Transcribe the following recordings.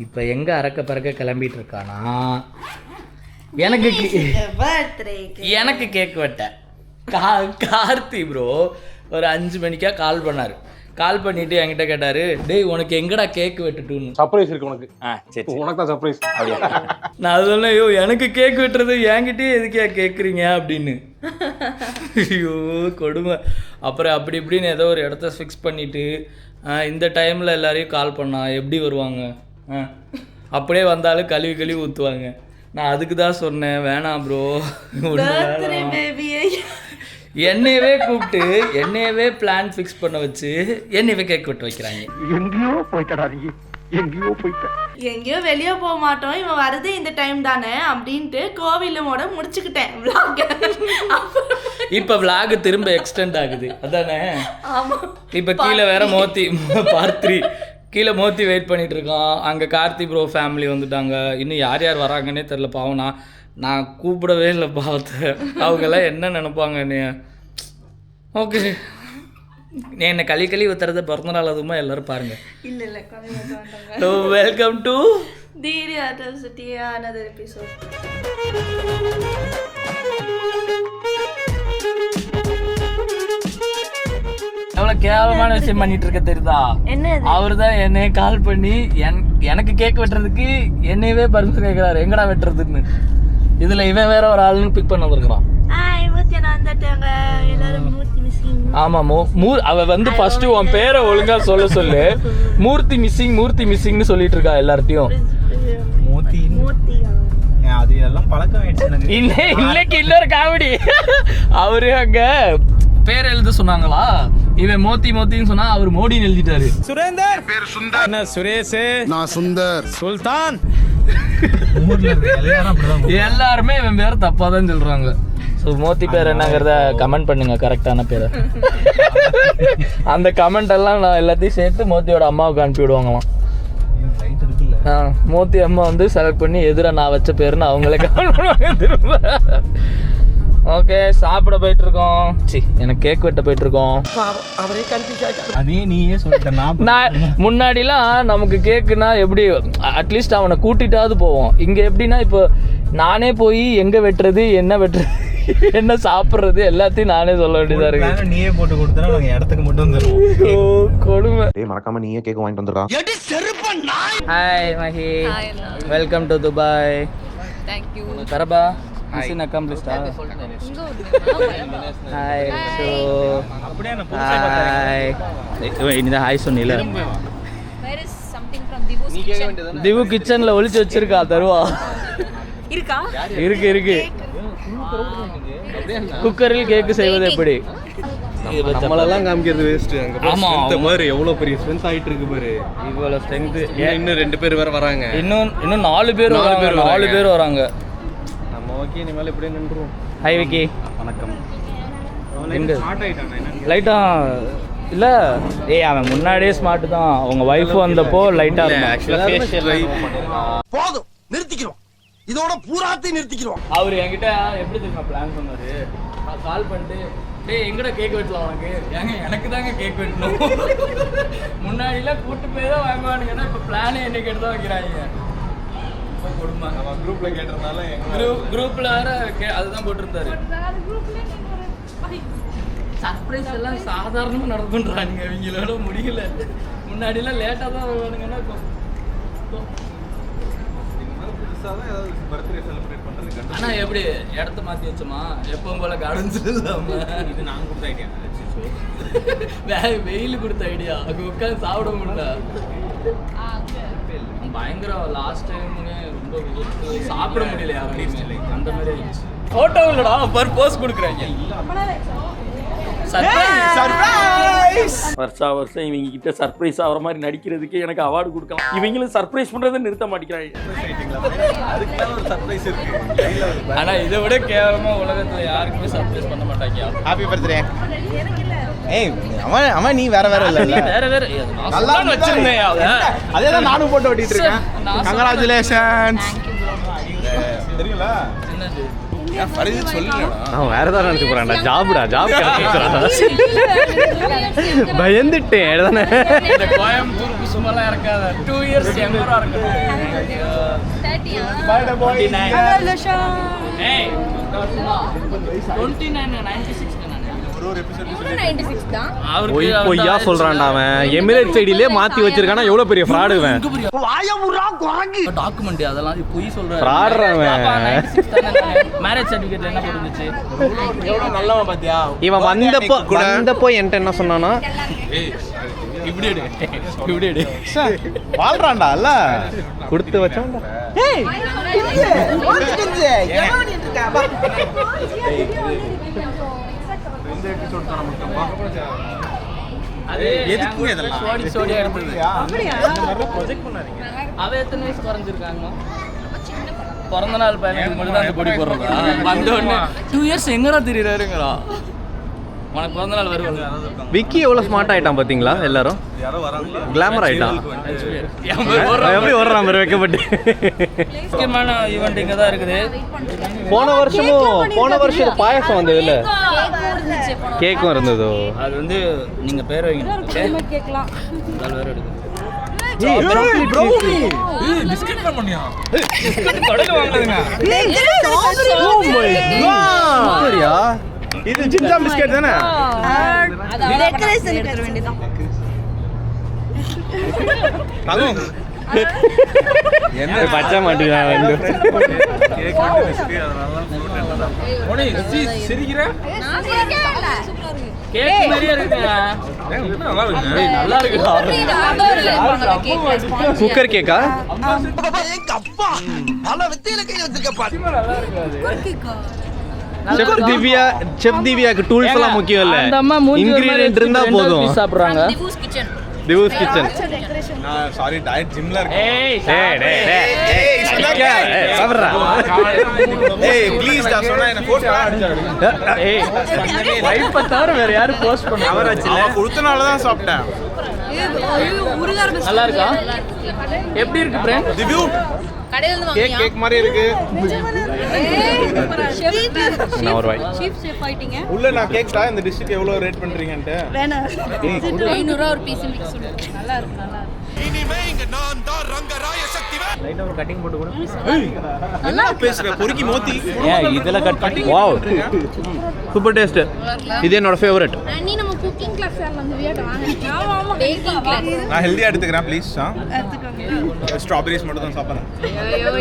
இப்போ எங்கே அறக்க பறக்க கிளம்பிட்டு இருக்கானா எனக்கு கேக் வெட்டேன் கார்த்தி ப்ரோ ஒரு 5 மணிக்கா கால் பண்ணார். கால் பண்ணிட்டு என்கிட்ட கேட்டாரு, டேய் உனக்கு எங்கடா கேக் வெட்டுட்டுன்னு. சர்ப்ரைஸ் இருக்கு உனக்கு. சரி உனக்கு தான் சர்ப்ரைஸ். நான் அது சொன்னேன், ஐயோ எனக்கு கேக் வெட்டுறது என்கிட்டயே எதுக்கே கேட்குறீங்க அப்படின்னு. ஐயோ கொடுமை. அப்புறம் அப்படி இப்படின்னு ஏதோ ஒரு இடத்த ஃபிக்ஸ் பண்ணிவிட்டு இந்த டைமில் எல்லாரையும் கால் பண்ணா எப்படி வருவாங்க, அப்படியே வந்தாலும் கழுவி ஊற்றுவாங்க. நான் அதுக்கு தான் சொன்னேன், வேணாம் ப்ரோ. என்னையவே கூப்பிட்டு என்னையவே பிளான் ஃபிக்ஸ் பண்ண வச்சு என்னையவே கேக் வெட்ட வைக்கிறாங்க. எங்கேயோ வெளியே போக மாட்டோம், இவன் வருது இந்த டைம் தானே அப்படின்ட்டு கோவிலோட முடிச்சுக்கிட்டேன் vlog. இப்போ vlog திரும்ப எக்ஸ்டெண்ட் ஆகுது அதானே. இப்போ கீழே வேற மோத்தி பார்ட் 3 கீழே மோத்தி வெயிட் பண்ணிட்டு இருக்கான். அங்கே கார்த்தி ப்ரோ ஃபேமிலி வந்துட்டாங்க. இன்னும் யார் யார் வராங்கன்னே தெரில. பாவம் நான் கூப்பிடவே இல்லை பாவத்தை. அவங்கெல்லாம் என்ன நினைப்பாங்க என்னைய. ஓகே என்னை களி ஊத்துறத பிறந்தநாள் அதுமா எல்லாரும் பாருங்க. So welcome to Diri Atrocity another episode. எவ்வளோ கேவலமான விஷயம் பண்ணிட்டு இருக்க தெரியுதா? அவரு தான் என்னைய கால் பண்ணி எனக்கு கேக் வெட்டுறதுக்கு என்னையவே பர்மிஷன் கேட்குறாரு, எங்கடா வெட்டுறதுன்னு. இதுல இவன் வேற ஒரு ஆளுன்னு பிக் பண்ண வந்திருக்கிறான். ஆமா அவ வந்து ஃபர்ஸ்ட் உன் பேரை ஒழுங்கா சொல்லு. மூர்த்தி மிஸ்ஸிங்னு சொல்லிட்டு இருக்கா எல்லார்ட்டையும். இன்னைக்கு இன்னொரு காமெடி. அவரு அங்க பேர் எழுத சொன்னாங்களா, இவன் மோத்தின்னு சொன்னா அவர் மோடின்னு எழுதிட்டாரு. சுரேந்தர் பேர் சுந்தர், என்ன சுரேஷ், நான் சுந்தர், சுல்தான். எல்லாருமே இவன் பேர் தப்பா தான் சொல்றாங்க. ஸோ மோத்தி பேர் என்னங்கிறத கமெண்ட் பண்ணுங்க, கரெக்டான பேரை. அந்த கமெண்ட் எல்லாம் நான் எல்லாத்தையும் சேர்த்து மோத்தியோட அம்மாவுக்கு அனுப்பி விடுவாங்களாம். மோத்தி அம்மா வந்து செலக்ட் பண்ணி எதிராக நான் வச்ச பேருன்னு அவங்களே கமெண்ட் பண்ணுவாங்க திரும்ப. ஓகே சாப்பிட போயிட்டு இருக்கோம். எனக்கு கேக் வெட்ட போயிட்டு இருக்கோம். அதே நீயே சொல்லிட்ட. நான் முன்னாடிலாம் நமக்கு கேக்குனா எப்படி அட்லீஸ்ட் அவனை கூட்டிட்டாவது போவோம். இங்க எப்படின்னா இப்போ நானே போய் எங்க வெட்டுறது, என்ன வெட்டுறது, என்ன சாப்பிட்றது எல்லாத்தையும் நானே சொல்ல வேண்டியதா இருக்கு. நீயே போட்டு கொடுத்தா நாங்க இடத்துக்கு மட்டும் வந்துருவோம். கொடுமை. மறக்காம நீயே கேக் வாங்கிட்டு வந்துடா. Hi Mahi, welcome to Dubai. Thank you. கரபா மிஷன் அக்கம்ப்ளிஷ்டா. ஹாய் ஸோ ஹாய் இந்த ஹாய் சொன்னில. Where is something from Divu's kitchen? Divu கிச்சன்ல ஒளிச்சு வச்சிருக்கா தருவா. இருக்கா? இருக்கு. குக்கரில் கேக்கு செய்வது எப்படி? நம்மளெல்லாம் காமிக்கிறது வேஸ்ட். ஆமா இந்த மாதிரி எவ்வளவு பெரிய ஸ்ட்ரென்த் ஆயிட்டு இருக்கு பாரு. இவ்வளவு ஸ்ட்ரென்த். இன்னும் 2 பேர் வேற வராங்க. இன்னும் 4 பேர் வராங்க. நம்ம ஓகே இனிமேல் இப்படியே நின்றுவோம். ஹாய் விக்கி. வணக்கம். ஸ்மார்ட் ஆயிட்டானே லைட்டா இல்ல. அவன் முன்னாடியே ஸ்மார்ட் தான். அவங்க வைஃப் வந்தப்போ லைட்டா போதும் நிறுத்திக்கிறோம். இதோட பூராத்தையும் நிறுத்திக்கிறோம். அவர் என்கிட்ட எப்படி தெரியுமா பிளான் பண்ணாரு, நான் கால் பண்ணிட்டு டேய் எங்கடா கேக் வெட்டலாம் உனக்கு, எனக்கு தாங்க கேக் வெட்டணும். முன்னாடிலாம் கூட்டு போய் தான் வாங்குவானுங்கன்னா இப்போ பிளானே என்னைக்கு எடுத்து தான் வைக்கிறாங்க. கொடுமை. நம்ம குரூப்ல கேட்டறதால குரூப்ல அதுதான் போட்டிருந்தாரு. சர்ப்ரைஸ் எல்லாம் சாதாரணமாக நடந்துன்றானுங்க. இவங்களோட முடியல. முன்னாடிலாம் லேட்டாக தான் வருவானுங்கன்னா ஆனா எப்படி இடத்த மாத்தி வச்சோமா எப்பவும் போல கார்டன்ஸ் இல்லாம. இது நான் கொடுத்த ஐடியா. வெயில் கொடுத்த ஐடியா. அங்க உட்காந்து சாப்பிட முடியல. பயங்கர லாஸ்ட் டைம் ரொம்ப சாப்பிட முடியல யாருமே. அந்த மாதிரி ஆயிடுச்சு. போட்டோ இல்லடா பர்போஸ் கொடுக்குறாங்க. வருஷம் இவங்க கிட்ட சர்ப்ரைஸ் ஆகிற மாதிரி நடிக்கிறதுக்கு எனக்கு அவார்டு கொடுக்கலாம். இவங்களும் சர்ப்ரைஸ் பண்றதை நிறுத்த மாட்டேங்கிறாங்க. ஆனா இதை விட கேவலமா உலகத்துல யாருக்குமே சர்ப்ரைஸ் பண்ண மாட்டாங்க. Happy birthday. ஏய் அவன் நீ வேற இல்ல. வேற நல்லா வச்சிருந்தேன். அதேதான் நானும் போட்டோ ஓட்டிட்டு இருக்கேன். கங்க்ராச்சுலேஷன்ஸ். தெரியுங்களா என்னது வேற ஏதாவது நினைச்சு போறான்டா. ஜாப் பயந்துட்டேன். கோயம்புத்தூருக்கு சும்மாலாம் இருக்காத 2 years எங்கரா இருக்கு 30 ஏய் 29 96 96 தான். பொய்யா சொல்றான்டா அவன். எமிரேட்ஸ் ஐடியிலே மாத்தி வச்சிருக்கானா எவ்வளவு பெரிய ஃப்ராடு இவன். டாக்குமெண்ட் அதெல்லாம் பொய் சொல்ற ஃப்ராடுறா அவன். மேரேஜ் சர்டிபிகேட்ல என்ன போட்டுருந்துச்சு? எவ்வளவு நல்லவன் பாத்தியா? இவன் வந்தப்போ என்கிட்ட என்ன சொன்னானா, இப்படி எடு வாழ்றான்டா இல்ல கொடுத்து வச்சான்டா. எதுக்கு இதெல்லாம் சோடியா இருந்தது. அவ எத்தனை வயசு குறைஞ்சிருக்காங்க? பிறந்த நாள் பையனுக்கு மட்டும் தான் அந்த பொடி போடுறதா? வந்த உடனே 2 years எங்கடா தெரியுறாருங்களா? உனக்கு பிறந்த நாள் வருவாங்க. விக்கி எவ்வளவு ஸ்மார்ட் ஆயிட்டான் பாத்தீங்களா? எல்லாரும் கிளாமர் ஆயிட்டான். எப்படி ஓடுறான் பாரு வைக்கப்பட்டு. முக்கியமான ஈவெண்ட் இங்க தான் இருக்குது. போன வருஷம் பாயசம் வந்தது இல்ல, கேக்கும் இருந்ததோ. அது வந்து நீங்க பேர் வைங்க. கேக்கலாம். அது வேற எடுங்க. பிஸ்கட் பண்ணியா? கடையில வாங்குறதுங்க. சரியா? இது சின்ன பிஸ்கட் தானே? டெக்கரேஷன் எடுத்துற வேண்டியதான். தங்கம் என்ன பச்சை மாட்டேங்கிறான் வந்து. சிரிக்கிற நான் கேக்கல. கேக் மாதிரியே இருக்குங்க. நல்லா இருக்கு. குக்கர் கேக்கா? எங்க அப்பா பல வித்தையில கை வச்சிருக்கப்பா. செஃப் திவ்யாக்கு டூல்ஸ் எல்லாம் முக்கியம் இல்ல, அந்த அம்மா மூஞ்சி இன்கிரிடியன்ட் இருந்தா போதும். சாப்பிடுறாங்க. திவுஸ் கிச்சன். நான் சாரி டயட் ஜிம்ல இருக்கேன். ஏய் சாப்பிடுறா. ஏய் ப்ளீஸ் டா சொன்னா என்ன போட்டு அடிச்சாரு. ஏய் வைப்ப தவிர வேற யாரும் போஸ்ட் பண்ண அவர் அவன் கொடுத்தனால தான் சாப்பிட்டேன். நல்லா இருக்கா? எப்படி இருக்கு ஃப்ரெண்ட்? திவ்யூ கடையில இருந்து கேக் வாங்கியா? கேக் மாதிரி இருக்கு. நான் ஒரு வாய். சீப் சேஃப் ஆயிட்டீங்க. உள்ள நான் கேக்டா இந்த டிஷ்க்கு எவ்வளவு ரேட் பண்றீங்கன்ட்டு. 500 ஒரு பீஸ் மிக்ஸ் சொல்லு. நல்லா இருக்கு நல்லா இருக்கு. இனிமே இங்க நான் தான் ரங்கராய சக்திவேல். லைட்டா ஒரு கட்டிங் போட்டு கூட. என்ன பேசுற பொறுக்கி மோத்தி. ஏன் இதெல்லாம் கட் பண்ணி வாவ் சூப்பர் டேஸ்ட். இது என்னோட ஃபேவரட். நீ நம்ம குக்கிங் கிளாஸ் வந்து விளையாட வாங்க. ஆமா பேக்கிங் கிளாஸ். நான் ஹெல்தியா எடுத்துக்கிறேன் ப்ளீஸ். ஸ்ட்ராபெரிஸ் மட்டும் தான் சாப்பிடுறேன்.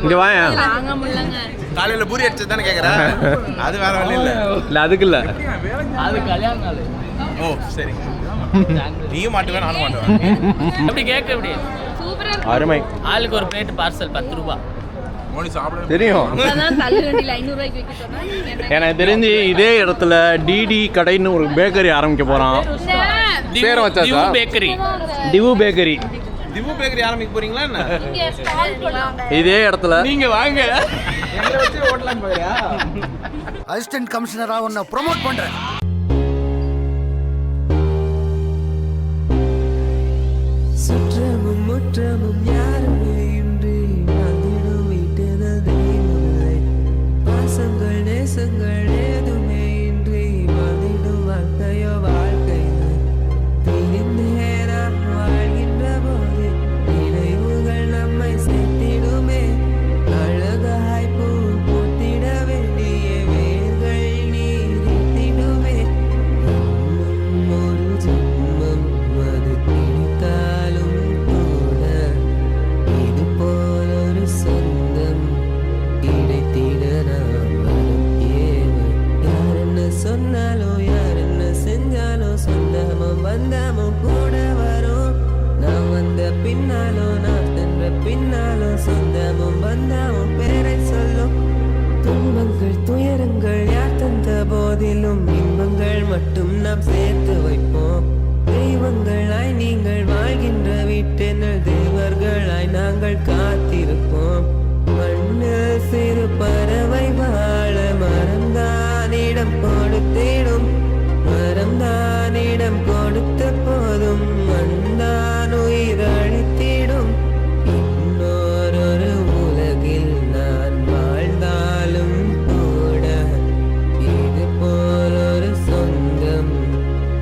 இங்க வாயா. வாங்க முள்ளங்க. காலையில பூரி அடிச்சது தானே கேக்குறேன். அது வேற வழி இல்ல. இல்ல அதுக்கு இல்ல, அது கல்யாண நாள். ஓ சரி. நீயும் மாட்டுவேன் நானும் மாட்டுவேன். எப்படி கேக் எப்படி? சூப்பரா அருமை. ஆளுக்கு ஒரு பிளேட் பார்சல் 10 ரூபாய். மோனி சாப்பிட தெரியும். அதான் தள்ளு வண்டியில 500 ரூபாய்க்கு வைக்க சொன்னா எனக்கு தெரிஞ்சு இதே இடத்துல டிடி கடைன்னு ஒரு பேக்கரி ஆரம்பிக்க போறான். பேரை வச்சாச்சா? Divu bakery. Divu bakery. Divu bakery ஆரம்பிக்க போறீங்களா என்ன? இங்க ஸ்டால் போடுறாங்க. இதே இடத்துல நீங்க வாங்க. எங்களை வச்சு ஓட்டலாம் போறியா? அசிஸ்டன்ட் கமிஷனரா உன்னை ப்ரோமோட் பண்றேன். சுற்றமும் முற்றமும் யாருமே இன்றி வாழ்ந்திடும் வீட்டின தெய்வங்களை, பாசங்கள் நேசங்கள் ஏதுமே இன்றி வாழ்ந்திடும் வாழ்க்கையோ வாழ்க்கை. பிரிந்தே நாம் வாழ்கின்ற போது நினைவுகள் நம்மை சேர்த்திடுமே. அழகாய் பூ பூத்திட வேண்டிய வேர்கள் நீரித்திடுமே. இன்னும் ஒரு ஜென்மம் அது கிடைத்தாலும் கூட இது போல் ஒரு சொந்தம் கிடைத்திட நாம் வரும் ஏவல். யார் என்ன சொன்னாலோ யார் என்ன செஞ்சாலோ சொந்தமும் பந்தமும் கூட வரும். நான் வந்த பின்னாலோ நான் சென்ற பின்னாலோ சொந்தமும் பந்தமும் பேரை சொல்லும். துன்பங்கள் துயரங்கள் யார் தந்த போதிலும் இன்பங்கள் மட்டும் நாம் சேர்த்து வைப்போம். தெய்வங்களாய் நீங்கள் வாழ்கின்ற வீட்டினர் தேவர்களாய் நாங்கள் காத்திருப்போம். மண்ணில் சிறு பறவை வாழ மரம்தானிடம் கொடுத்திடும். மரம்தானிடம் கொடுத்த போதும் மண்தான் உயிர் அழித்திடும். இன்னொரு உலகில் நான் வாழ்ந்தாலும் கூட இது போல் ஒரு சொந்தம்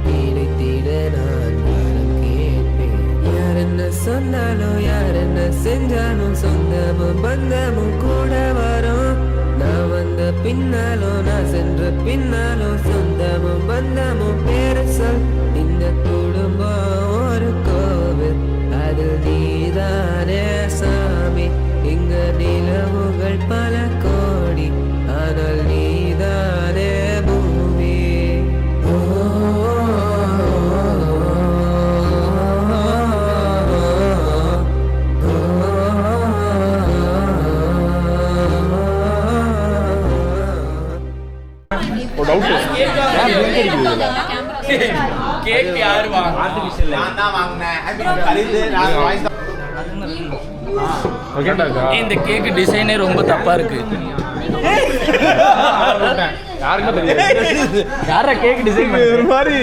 கிடைத்திட நான் வரம் கேட்பேன். யார் என்ன சொன்ன பின்னாலும் சொந்தமும் பந்தமும் கூட வரும். நான் வந்த பின்னாலும் நான் சென்ற பின்னாலும் சொந்தமும் பந்தமும் பெருசல். இந்த குடும்பம் ஒரு கோவில், அதில் நீதானே சாமி. இங்க நிலவுகள் பல கோடி, ஆனால் நீதானே பூமி. ஓ, கேக் யாரு வாங்க? நான் தான் வாங்கினேன். கருது நான் வாங்கி இந்த கேக் டிசைனே ரொம்ப தப்பா இருக்கு. யாரா கேக் டிசைன் மாதிரி?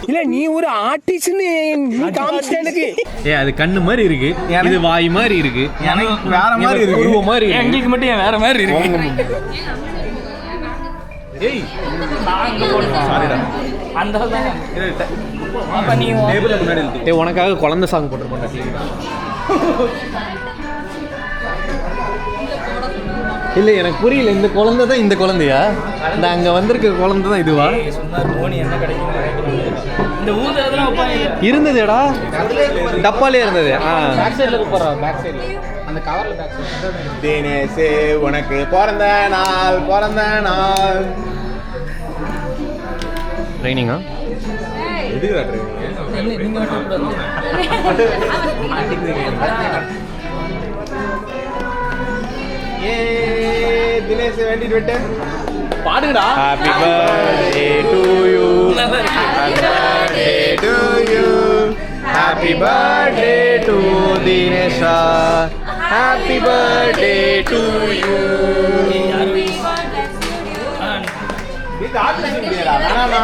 இல்ல நீ ஒரு ஆர்டிஸ்ட்னு நீ காமிச்சிட்ட எனக்கு. அது கண்ணு மாதிரி இருக்கு, இது வாய் மாதிரி இருக்கு, எனக்கு வேற மாதிரி இருக்கு. உருவம் மாதிரி இருக்கு. எங்களுக்கு மட்டும் ஏன் வேற மாதிரி இருக்கு? ஏய் சாரிடா. அந்த அப்ப நீ டேபிள்ல முன்னாடி நிறுத்து. ஏய் உனக்காக குழந்தை சாங் போட்டுருப்போம். இல்ல எனக்கு புரியல, இந்த குழந்தை தான் இந்த குழந்தையா? இந்த அங்க வந்திருக்க குழந்தை தான் இதுவா? சொன்னார் மோனி என்ன கிடைக்கும். இந்த ஊதுறதெல்லாம் வைப்பாங்க. இருந்ததுடா, டப்பாலே இருந்தது. பேக் சைடுல கூப்பிடுறா. பேக் சைடுல அந்த கவர்ல பேக் சைடு. தினேஷ் உனக்கு பிறந்த நாள் ட்ரைனிங்கா? எதுக்குடா ட்ரைனிங்? நீங்க மட்டும் ஏ தினேஷ் வேண்டிட்டு விட்டு பாடுங்கடா. Happy birthday to you, happy birthday to you, happy birthday to தினேஷா, ஹாப்பி பர்த்டே டு யூ. இது ஆட்ல இல்லையா? வேணாமா?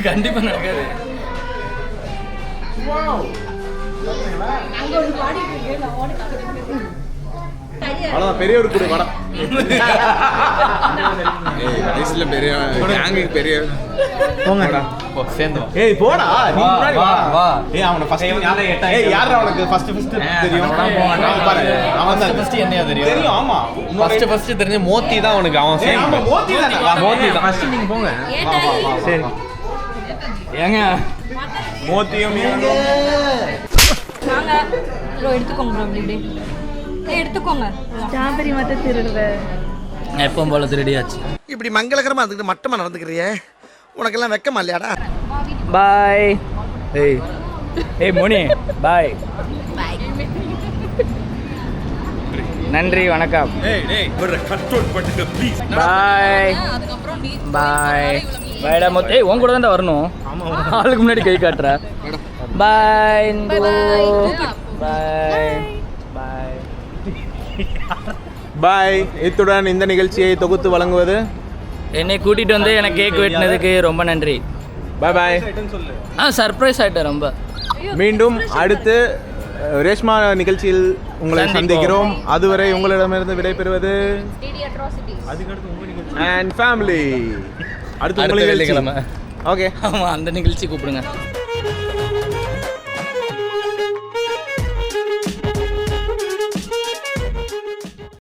கண்டிப்பா நடக்காது. அவ்வளோதான், பெரிய ஒரு குடி படம். வயசுல பெரிய கேங்குக்கு பெரிய போங்கடா. சேர்ந்தோம். ஏய் போடா, நீ முன்னாடி வா, வா. ஏய் அவனை ஃபர்ஸ்ட் ஏய் யாரா உனக்கு ஃபர்ஸ்ட் தெரியும்? அவன் பாரு, அவன் தான் ஃபர்ஸ்ட் என்னையா தெரியும்? தெரியும். ஆமா, ஃபர்ஸ்ட் தெரிஞ்ச மோத்தி தான் உனக்கு. அவன் ஏய் ஆமா, மோத்தி தான். மோத்தி தான். ஃபர்ஸ்ட் நீங்க போங்க. சரி ஏங்க மோத்தியும் வாங்க ப்ரோ, எடுத்துக்கோங்க ப்ரோ. அப்படி எடுத்துக்கோங்க. ஸ்ட்ராபெரி மட்டும் திருடுவேன். எப்பவும் போல திருடியாச்சு. இப்படி மங்களகரமா இருந்துட்டு மட்டமா நடந்துக்கிறியே, உனக்கெல்லாம் வெக்கமா இல்லையாடா? பாய். ஏய் ஏய் மோனி பாய். நன்றி வணக்கம். பாய் அதுக்கப்புறம் நீ பாய். பாய்டா மொத்த. ஏய் உன் கூட தான் வரணும். ஆளுக்கு முன்னாடி கை காட்டுற. பாய் பாய் பாய். பாய். இத்துடன் இந்த நிகழ்ச்சியை தொகுத்து வழங்குவது என்னை கூட்டிட்டு வந்து எனக்கு கேக் வெட்டினதுக்கு ரொம்ப நன்றி. பாய் பாய். சர்ப்ரைஸ் ஆயிட்டேன் ரொம்ப. மீண்டும் அடுத்து ரேஷ்மா நிகழ்ச்சியில் உங்களை சந்திப்போம். சந்திக்கிறோம். அதுவரை உங்களிடமிருந்து விடைபெறுவது ஸ்டேடி அட்ராசிட்டிஸ். And family. அடுத்து அடுத்த உங்களுக்கு வெள்ளிக்கிழமை. ஓகே. ஆமாம் அந்த நிகழ்ச்சி கூப்பிடுங்க.